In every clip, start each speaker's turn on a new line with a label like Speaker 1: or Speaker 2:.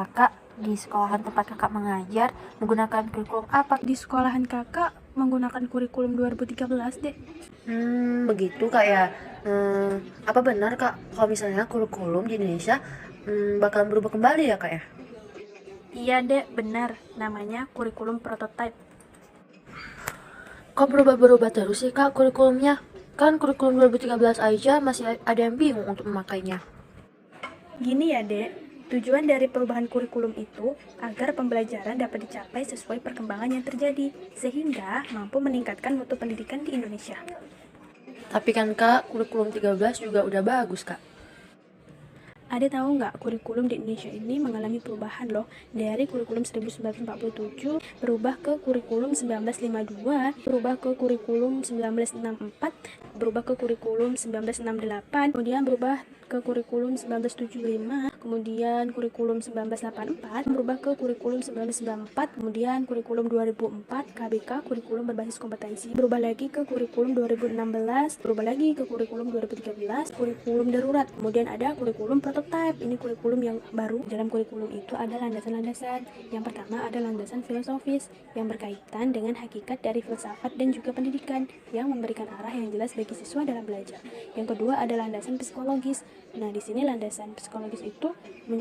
Speaker 1: kakak di sekolahan tempat kakak mengajar menggunakan kurikulum apa?
Speaker 2: Di sekolahan kakak menggunakan kurikulum 2013, Dek.
Speaker 1: Begitu kak ya. Apa benar kak kalau misalnya kurikulum di Indonesia bakalan berubah kembali ya kak ya?
Speaker 2: Iya, Dek, benar. Namanya kurikulum prototype.
Speaker 1: Kok berubah-berubah terus sih kak kurikulumnya? Kan kurikulum 2013 aja masih ada yang bingung untuk memakainya.
Speaker 2: Gini ya, Dek. Tujuan dari perubahan kurikulum itu agar pembelajaran dapat dicapai sesuai perkembangan yang terjadi, sehingga mampu meningkatkan mutu pendidikan di Indonesia.
Speaker 1: Tapi kan kak, kurikulum 13 juga udah bagus kak.
Speaker 2: Ada tahu nggak, kurikulum di Indonesia ini mengalami perubahan loh. Dari kurikulum 1947 berubah ke kurikulum 1952, berubah ke kurikulum 1964, berubah ke kurikulum 1968, kemudian berubah ke kurikulum 1975, kemudian kurikulum 1984, berubah ke kurikulum 1994, kemudian kurikulum 2004, KBK, kurikulum berbasis kompetensi, berubah lagi ke kurikulum 2016, berubah lagi ke kurikulum 2013, kurikulum darurat, kemudian ada kurikulum prototype. Ini kurikulum yang baru. Dalam kurikulum itu ada landasan-landasan. Yang pertama ada landasan filosofis yang berkaitan dengan hakikat dari filsafat dan juga pendidikan yang memberikan arah yang jelas bagi siswa dalam belajar. Yang kedua ada landasan psikologis. Nah, di sini landasan psikologis itu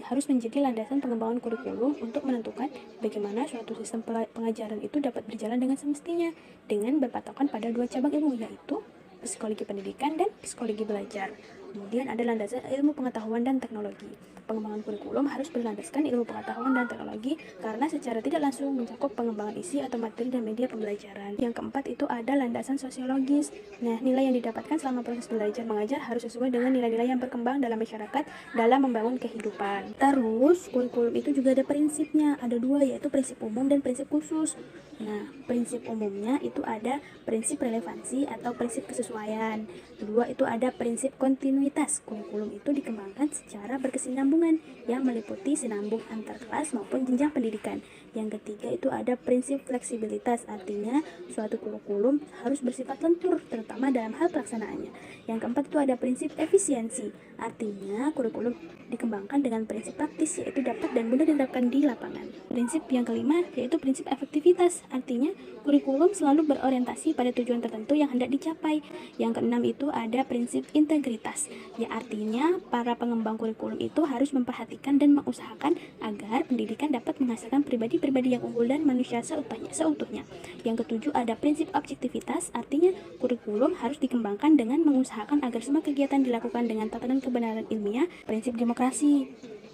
Speaker 2: harus menjadi landasan pengembangan kurikulum untuk menentukan bagaimana suatu sistem pengajaran itu dapat berjalan dengan semestinya dengan berpatokan pada dua cabang ilmu, yaitu psikologi pendidikan dan psikologi belajar. Kemudian ada landasan ilmu pengetahuan dan teknologi. Pengembangan kurikulum harus berlandaskan ilmu pengetahuan dan teknologi karena secara tidak langsung mencakup pengembangan isi atau materi dan media pembelajaran. Yang keempat itu ada landasan sosiologis. Nah, nilai yang didapatkan selama proses belajar mengajar harus sesuai dengan nilai-nilai yang berkembang dalam masyarakat dalam membangun kehidupan. Terus, kurikulum itu juga ada prinsipnya. Ada dua, yaitu prinsip umum dan prinsip khusus. Nah, prinsip umumnya itu ada prinsip relevansi atau prinsip kesesuaian. Kedua itu ada prinsip kontinuitas. Kurikulum itu dikembangkan secara berkesinambungan yang meliputi sinambung antar kelas maupun jenjang pendidikan. Yang ketiga itu ada prinsip fleksibilitas, artinya suatu kurikulum harus bersifat lentur, terutama dalam hal pelaksanaannya. Yang keempat itu ada prinsip efisiensi, artinya kurikulum dikembangkan dengan prinsip praktis, yaitu dapat dan mudah diterapkan di lapangan. Prinsip yang kelima yaitu prinsip efektivitas, artinya kurikulum selalu berorientasi pada tujuan tertentu yang hendak dicapai. Yang keenam itu ada prinsip integritas, ya artinya para pengembang kurikulum itu harus memperhatikan dan mengusahakan agar pendidikan dapat menghasilkan pribadi-pribadi yang unggul dan manusia seutuhnya. Yang ketujuh ada prinsip objektivitas, artinya kurikulum harus dikembangkan dengan mengusahakan agar semua kegiatan dilakukan dengan tatanan kebenaran ilmiah. Prinsip demokrasi,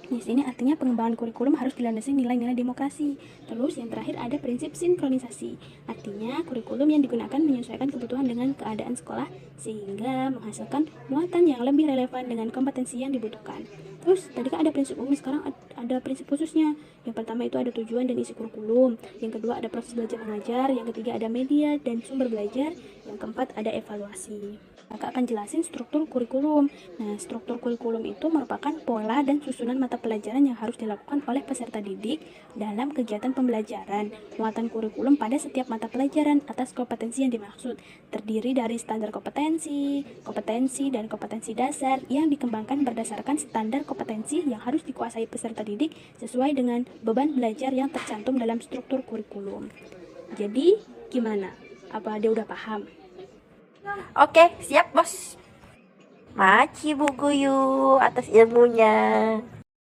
Speaker 2: di sini artinya pengembangan kurikulum harus dilandasi nilai-nilai demokrasi. Terus yang terakhir ada prinsip sinkronisasi. Artinya kurikulum yang digunakan menyesuaikan kebutuhan dengan keadaan sekolah sehingga menghasilkan muatan yang lebih relevan dengan kompetensi yang dibutuhkan. Terus tadi kan ada prinsip umum, sekarang ada prinsip khususnya. Yang pertama itu ada tujuan dan isi kurikulum. Yang kedua ada proses belajar mengajar. Yang ketiga ada media dan sumber belajar. Yang keempat ada evaluasi. Kakak akan jelasin struktur kurikulum. Nah, struktur kurikulum itu merupakan pola dan susunan mata pelajaran yang harus dilakukan oleh peserta didik dalam kegiatan pembelajaran. Muatan kurikulum pada setiap mata pelajaran atas kompetensi yang dimaksud terdiri dari standar kompetensi, dan kompetensi dasar yang dikembangkan berdasarkan standar kompetensi yang harus dikuasai peserta didik sesuai dengan beban belajar yang tercantum dalam struktur kurikulum. Jadi, gimana? Apa dia udah paham?
Speaker 1: Oke, siap bos. Makasih Bu Guru atas ilmunya.